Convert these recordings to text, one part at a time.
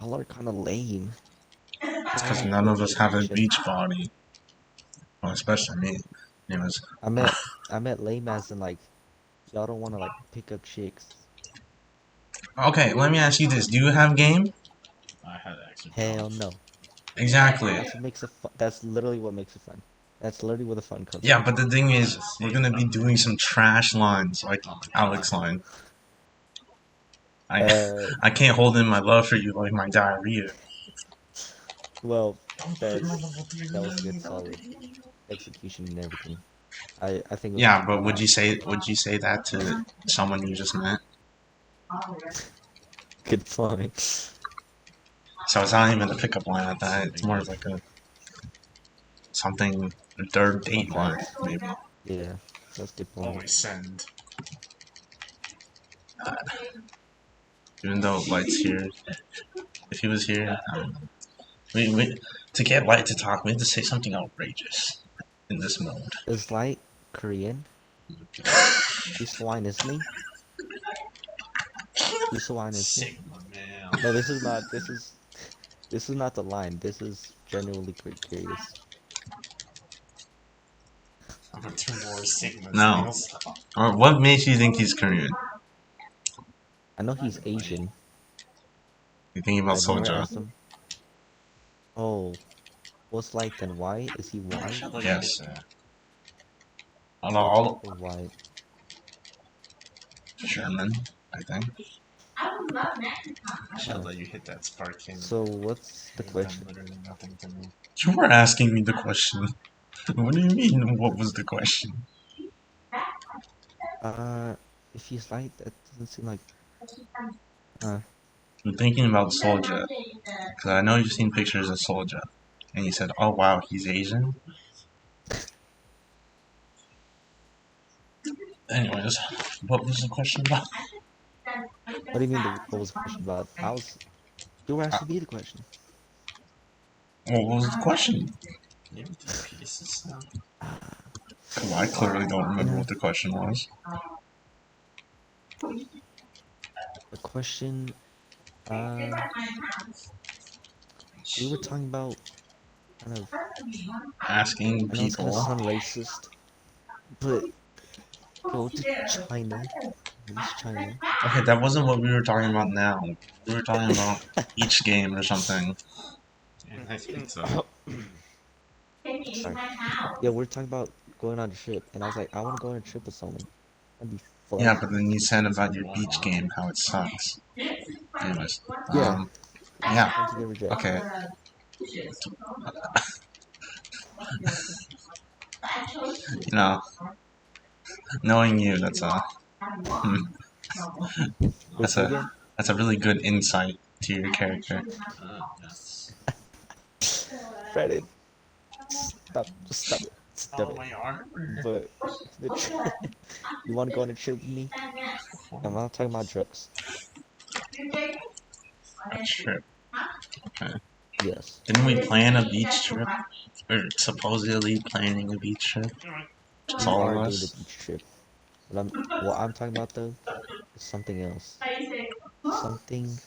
Y'all are kind of lame. It's because none of us have a beach body. Well, especially me. Anyways. I meant lame as in like y'all don't want to like pick up chicks. Okay, let me ask you this. Do you have game? I had extra Hell jobs. no. Exactly. That's what makes it fun. That's literally what makes it fun. That's literally where the fun comes Yeah, from. but the thing is, we're gonna be doing some trash lines like Alex line. I Uh, I can't hold in my love for you like my diarrhea. well, that was a good solid execution and everything. I think it was Yeah, pretty but good. would you say that to someone you just met? Good point. So it's not even a pickup line at that. It's more of like a something a third Fun date line, fact. maybe. Yeah, that's a good point. Always send. Even though Light's here, if he was here, I don't know. We to get Light to talk, we have to say something outrageous in this mode. Is Light Korean? He's Hawaiian, isn't he? He's Hawaiian, isn't he? Sigma male. No, this is not. This is not the line. This is genuinely curious. I'm gonna two more Sigmas. No. Or what makes you think he's Korean? I know he's Asian. You thinking about I never Soja? asked him. Oh, what's Light then? White? Is he white? Yes. What type All of white? German, I think. I should let you hit that spark king. So what's the question? Literally nothing to me. You were asking me the question. What do you mean? What was the question? If he's light, that doesn't seem like. Uh, I'm thinking about Soja, because I know you've seen pictures of Soja, and you said, "Oh wow, he's Asian." Anyways, what was the question about? what do you mean? What was the question about? You were asking me the question. What was the question? Name three pieces now. Because I clearly don't remember what the question was. The question. We were talking about kind of. Asking I know it's gonna people. sound racist, but go to China. At least China. Okay, that wasn't what we were talking about now. We were talking about each game or something. Yeah, nice pizza. Sorry. Yeah, we're talking about going on a trip, and I was like, I want to go on a trip with someone. That'd be Yeah, fun. but then you said about your beach game, how it sucks. Anyways, Yeah, yeah, fun to get rejected. okay. You know, knowing you, What's that's it a again? that's a really good insight to your character. Yes. Freddy, stop it, stop Oh, it. my armor. But you want to go on a trip with me? I'm not talking about drugs. A trip. Okay. Yes. Didn't we plan a beach trip? Or supposedly planning a beach trip? Just We all are of doing the us? beach trip. What I'm talking about though is something else. Something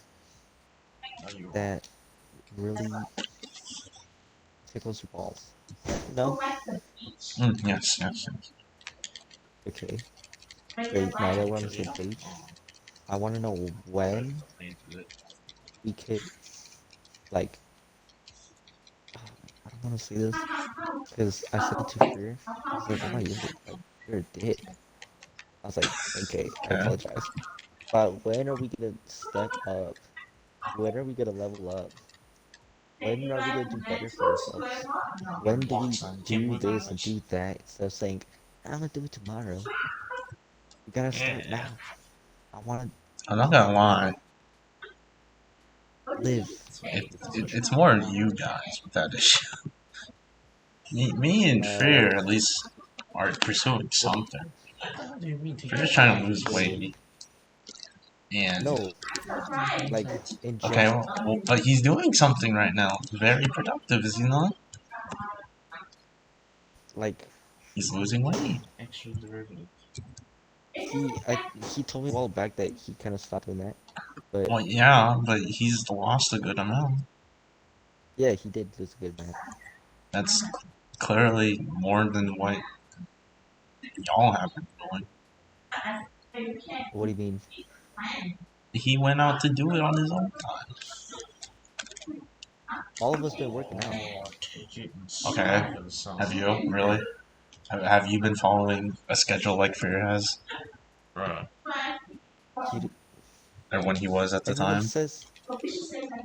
that really tickles your balls. No? Yes, yes, yes. Okay. Great. Now that we're on the same page, I want to know when we could like. I don't want to say this because I said it to Freer. He's like, "Why you're a dick." I was like, "Okay, I Okay. apologize." But when are we gonna step up? When are we gonna level up? When are we gonna do better for ourselves? When do we Roblox on Game do Boy this and Damage. do that instead of saying, "I'm gonna do it tomorrow"? We gotta start Yeah. now. I want I'm not gonna lie. to live in the It's future. more you guys with that issue. Me and Uh, Freer at least are pursuing what? something. What do you mean? We're just trying to lose What do you mean? weight. And No, like in okay, general. but he's doing something right now. Very productive, is he not? Like He's losing weight. Extra derivative. he told me a while back that he kind of stopped doing that, but Well, yeah, but he's lost a good amount. yeah, he did lose a good amount. That's clearly more than what y'all have been doing. What do you mean? He went out to do it on his own time. All of us been working out. Take it and Okay, for the sun. have you really? Have you been following a schedule like Fear has, Bruh. He or when he was at the everyone time? says,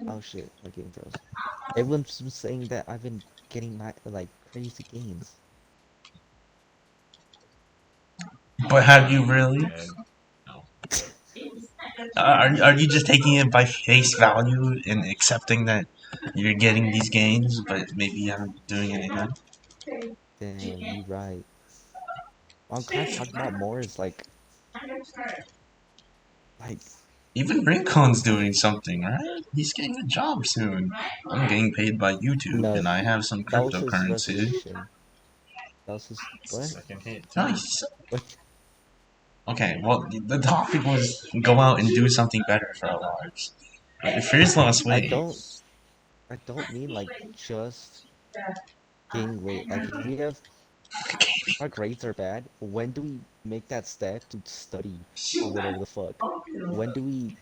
oh shit, my game froze. Everyone's been saying that I've been getting my like crazy gains. But have you really? Dead. No. Are you just taking it by face value and accepting that you're getting these gains, but maybe you haven't been doing any good? Damn, you right. What I'm kind of talking about more is like Even Rincon's doing something, right? He's getting a job soon. I'm getting paid by YouTube, no, and I have some that was his cryptocurrency. resolution. That was his It's the what? second hit. Nice. What? Okay, well, the topic was go out and do something better for our lives. But Fear's lost I weight. don't I don't mean like just gaining weight. Like if our grades are bad, when do we make that step to study or whatever the fuck? When do we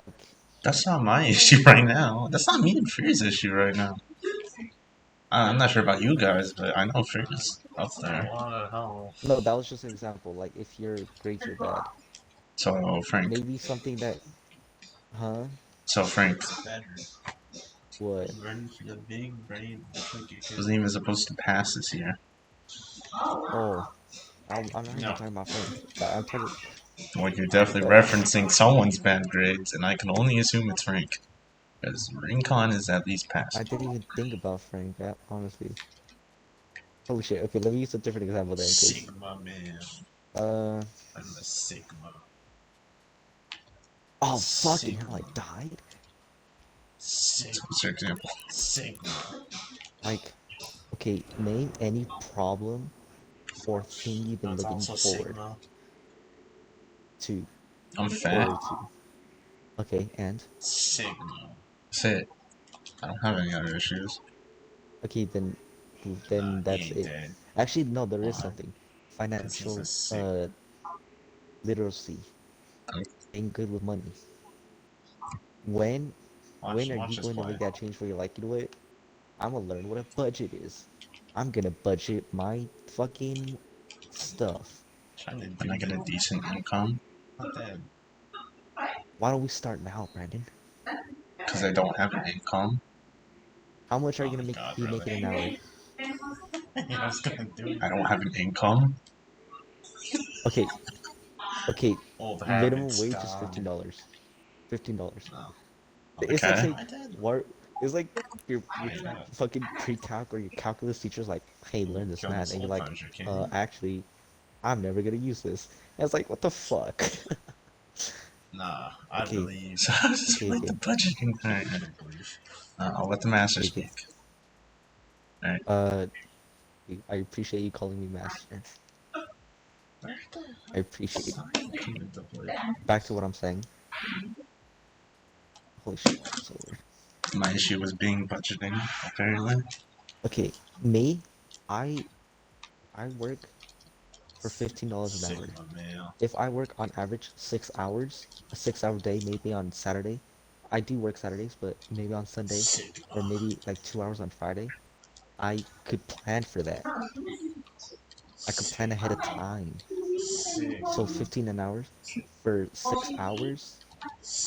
like That's not my issue right now. That's not me and Fear's issue right now. I'm not sure about you guys, but I know Fear's up there. What the hell? no, that was just an example. Like if your grades are bad, So, Frank. maybe something that huh? So, Frank. Better. What? Run for the big brain. Wasn't even supposed to pass this year. Oh, I'm not even No. talking about Frank. I'm talking Well, you're definitely but referencing someone's bad grades, and I can only assume it's Frank. Because Rincon is at least I passable. didn't even think about Frank, honestly. Holy shit. Okay, let me use a different example then, because Sigma, man. uh I'm a Sigma. oh fucking hell, I Sigma. died? Sigma. What's your example? Sigma. Like, okay, name any problem or thing you've been That's looking also forward Sigma. to. I'm fat. Forward to. Okay, and Sigma. That's it. I don't have any other issues. okay then He that's ain't it. dead. Actually, no, there is Why? something. Because he's a Financial Sigma. literacy. Um, Being good with money. When Watch, are watch you this going to play. make that change where you're like, you know what? I'm gonna learn what a budget is. I'm gonna budget my fucking stuff. Trying to when do I get a decent income, not dead. Why don't we start now, Brandon? because I don't have an income, How much are Oh you my gonna god, be making an hour? really? I was gonna do it. I don't have an income. Okay, okay. Old Minimum habits wage is die. $15. $15. No. It's like Okay. saying I did. what it's like your I got fucking pre-calc or your calculus teacher's like, hey, learn this killed math, this and you're whole like, treasure, can actually, I'm never gonna use this. And it's like, what the fuck? Nah, I Okay, believe. So I was just okay, like the okay, budgeting I thing. don't believe. I'll let the master okay, okay. speak. Alright. Uh, I appreciate you calling me master. Where the I appreciate it. sign came into play? Back to what I'm saying. Holy shit, this is so weird. My issue was being budgeting, apparently. Okay, me, I I work for $15 an hour. Sigma male. If I work on average 6 hours, a 6 hour day, maybe on Saturday. I do work Saturdays, but maybe on Sunday, or Sigma. maybe like 2 hours on Friday. I could plan for that. I could plan ahead of Sigma. time. So Sigma. 15 an hour for 6 hours.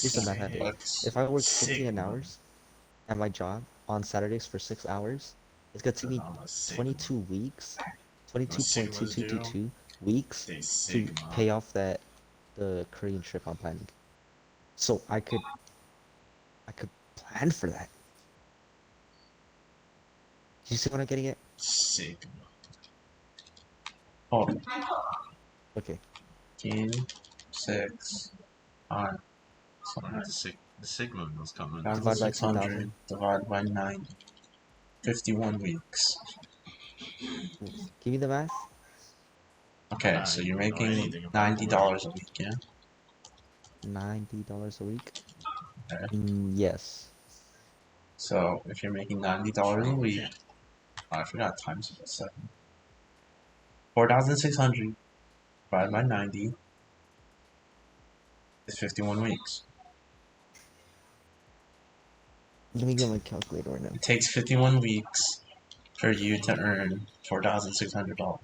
Here's the math I did. Let's If I work 15 an Sigma. hours at my job on Saturdays for 6 hours, it's gonna take Cause me I'm a Sigma. 22 weeks, What Sigmas do? 22.2222 weeks They to Sigma. pay off the Korean trip I'm planning. So I could plan for that. Do you see what I'm getting at? Sigma. hold on. Okay. 15, 6, 5. The Sigma was coming. Divided by 600 2,000. divided by 90. 51 weeks. Give me the math. Okay, so you're making $90 a week, yeah? $90 a week? Okay. Yes. So if you're making $90 a week, I forgot times it was 7. 4,600 divided by 90 is 51 weeks. Let me get my calculator right now. It takes 51 weeks for you to earn $4,600.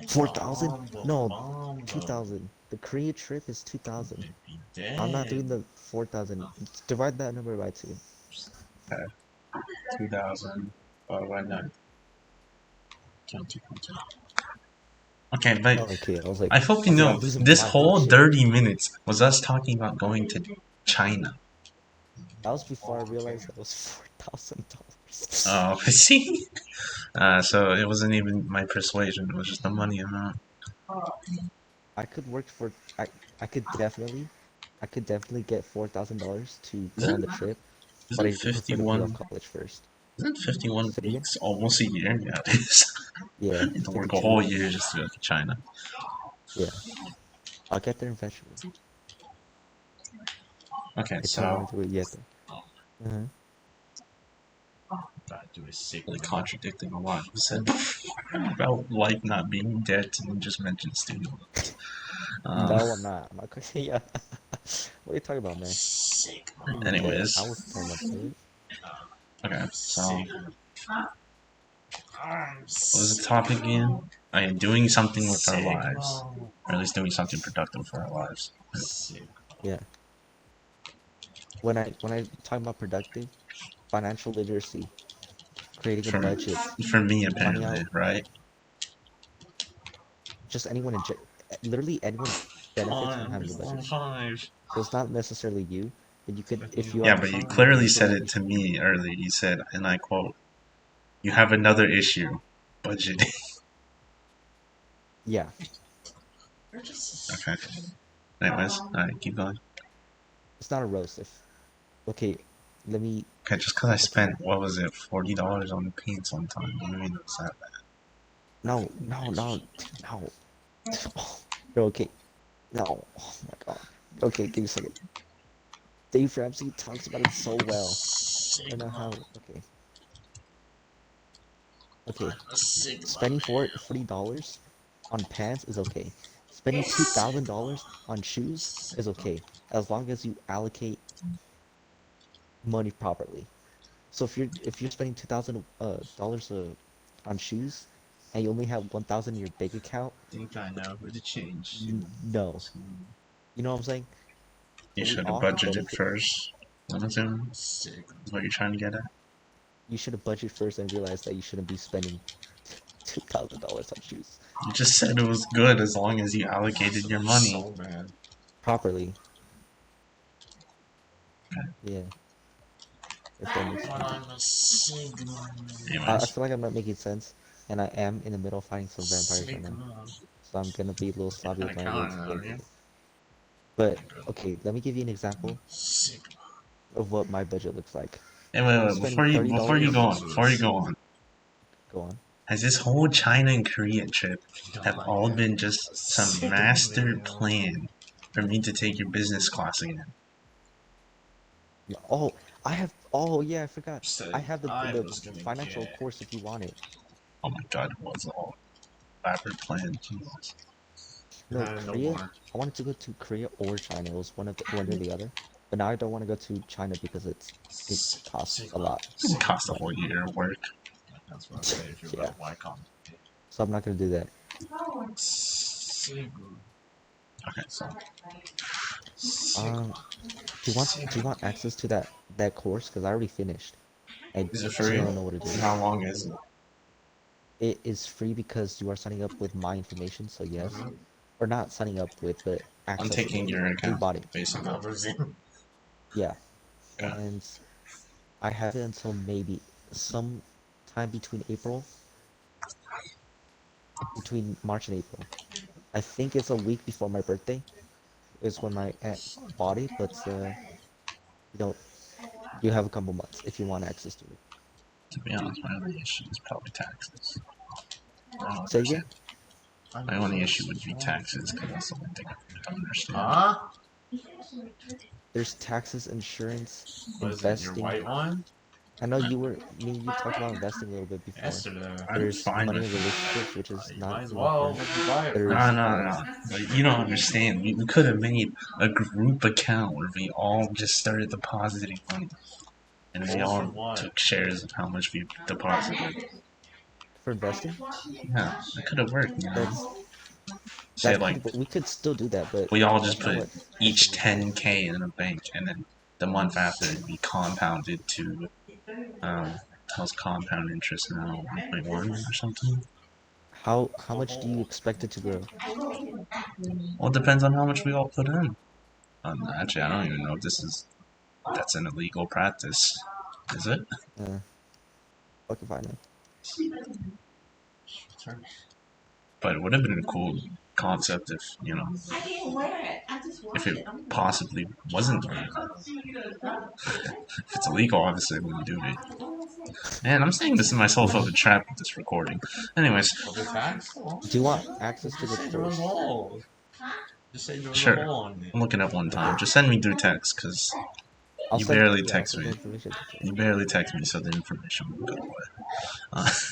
4,000? No, 2,000. The Korea trip is 2,000. I'm not doing the 4,000. Divide that number by 2. Okay, 2,000 divided by 90. 22.2. Okay, but Oh, okay, I was like, I hope you I'm know losing this my whole whole shit. 30 minutes was us talking about going to China. That was before I realized that was $4,000. Oh, see? So it wasn't even my persuasion, it was just the money amount. I could work for I could definitely get $4,000 to go on Isn't, the trip, but isn't I do prefer to pay off 51 college first. isn't 51 Say it again? weeks almost a year? Yeah, it is. Yeah, You have to work a 52. whole year just to go to China. Yeah, I'll get there eventually. Okay, I tell so me to get there. Uh-huh. really contradicting a lot you said about life not being debt and you just mentioned student loans. No, I'm not. I'm not. Yeah. What are you talking about, man? What do you mean debt? I Anyways, wasn't talking about debt. okay, so what was the topic again? I am doing something with our lives, or at least doing something productive for our lives. Yeah. When I talk about productive, financial literacy, creating a For budget, for me, finding apparently, out right? just anyone literally anyone benefits from having a budget. So it's not necessarily you, but you could if you Yeah, are but you an clearly individual said that it to me earlier. You said, and I quote, "You have another issue, budgeting." yeah, Okay. Anyways, alright, keep going. it's not a roast. If okay, let me Okay, just because I okay. spent what was it, $40 on the paints one time, you mean it's that bad? No, no. Bro, okay. No. Oh my God. Okay, give me a second. Dave Ramsey talks about it so well. I don't know how. Okay. Okay. Spending $40 on pants is okay. Spending $2,000 on shoes is okay, as long as you allocate money properly. So if you're spending $2,000 on shoes and you only have 1,000 in your bank account, Think I know who to change to. no. You know what I'm saying? You So we should have all budgeted benefit. first. I'm assuming is what you're trying to get at. You should have budgeted first and realized that you shouldn't be spending $2,000 on shoes You just said it was good as long as you allocated your money. So bad. properly. Yeah, if that makes sense. I Anyways, feel like I'm not making sense, and I am in the middle of fighting some vampires right now. So I'm gonna be a little sloppy with I my words can't, again yeah. today. But okay, let me give you an example of what my budget looks like. hey, I'm wait, spending before you go $30. on, Go on. has this whole China and Korea trip have all been just some master plan for me to take your business class again? Yeah, oh, I have. Oh yeah, I forgot. I Said have the I the was gonna financial get. course if you want it. Oh my god, it was all elaborate plan. Jesus. No, No Korea. more. I wanted to go to Korea or China. It was one or the other. But now I don't want to go to China because it costs a lot It cost of a whole money. year of work. That's what I say if you're Yeah, about Wycom. so I'm not gonna do that. Okay, so Um, do you want access to that course? Because I already finished. I is it just free? don't know what to do. And how long is it? It is free because you are signing up with my information, so yes. Mhm. Or not signing up with, but I'm accessing taking it. your We account, bought it. basically. Yeah. Okay. And I have it until maybe some time between March and April. I think it's a week before my birthday is when my aunt bought it, but you know, you have a couple months if you want access to it. To be honest, my only issue is probably taxes. I don't Say again? understand. My only issue would be taxes, because that's the only thing I don't understand. Huh? There's taxes, insurance, What is it? Your investing. white one? I know you talked about investing a little bit before. Yesterday. I'm There's fine money with in it. relationships, which is You not might as really well. important. Let me buy it No, There's first. no, no. Like, you don't understand. We could have made a group account where we all just started depositing money. And we Goals for all what? took shares of how much we deposited. for investing. Yeah, it could have worked, you know? That's Say, that like, could we could still do that, but we all just that's not put what high each school is like. 10K in a bank, and then the month after it'd be compounded to, how's compound interest now? 1.1 or something? How much do you expect it to grow? Well, it depends on how much we all put in. Actually, I don't even know if that's an illegal practice. Is it? Uh, fuck if I know. But it would have been a cool concept if, if it possibly wasn't legal. If it's illegal, obviously I wouldn't do it. Man, I'm saying this in myself of a trap with this recording. Anyways, Public tax? Well, Do you want access to just the say there was a course? hole. Just say there was a sure. hole on it. I'm looking up one time. Okay, Just send me through text, because I'll you send barely yeah, I'll text send the me. information to you. You barely text me, so the information will go away.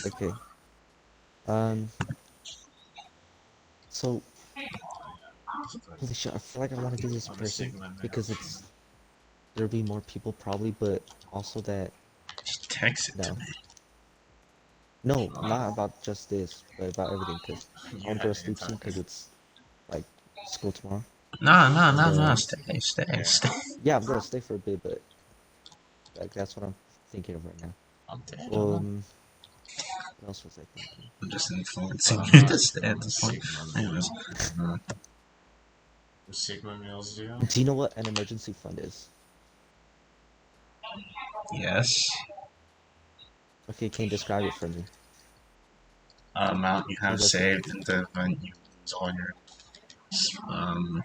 Okay. Um. So holy shit, I feel like I want to do this in I'm a person Sigma because male. it's there'll be more people probably, but also that Just text it to no, me. no, not about just this, but about everything. Because I You want to go had to the sleep entire. soon because it's like school tomorrow, No, no, and no, no. Stay, stay, Yeah. stay. yeah, I'm gonna stay for a bit, but like that's what I'm thinking of right now. I'm dead. What else was I thinking? I'm just influencing But you I'm to not. stay I'm at a this point. Sigma Anyways, male. What Sigma males do? Do you know what an emergency fund is? yes. Okay, can you describe it for me? Amount you have What does it? saved in the event you lose all your um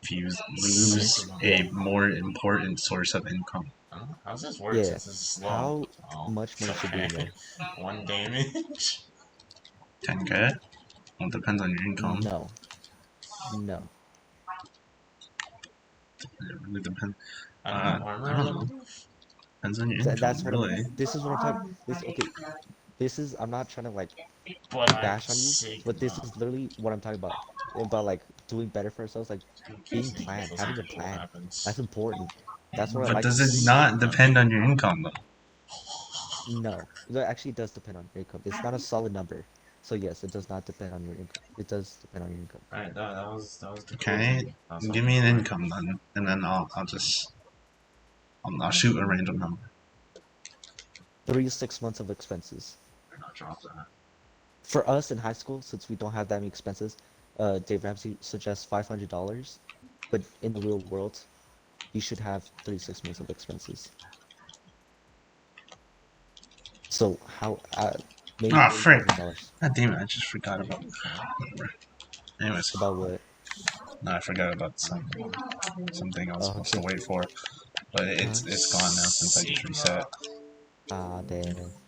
if you lose Sigma. Yeah, a more important source of income. Huh? How's this work yeah. since this is slow? How Oh, much it's money should be okay. in there? One damage. 10K? Well, it depends on your income. No, no. It really depends. I don't have I armor don't know. level. Depends on your income, That's what I'm. really. This is what I'm talking. This okay. This is. I'm not trying to like But I'm bash on you, but this Sigma. is literally what I'm talking about. About like doing better for ourselves, like being Sneaky planned, until having a something cool plan. That's happens. important. That's what I But like to does it see. not depend on your income, though? No, that actually does depend on your income. It's not a solid number. So yes, it does not depend on your income. It does depend on your income. Alright, that was the cool Okay, thing. That was give me an something income then, and then I'll shoot a random number. 3 to 6 months of expenses. Better not drop that. For us in high school, since we don't have that many expenses, Dave Ramsey suggests $500, but in the real world, you should have 3 to 6 months of expenses. So how maybe Ah, forty frick! thousand dollars God damn it! I just forgot about the number. Anyways, About what? no, I forgot about something I was Oh, supposed to okay. wait for, but Uh, it's gone now since I just reset. ah, damn.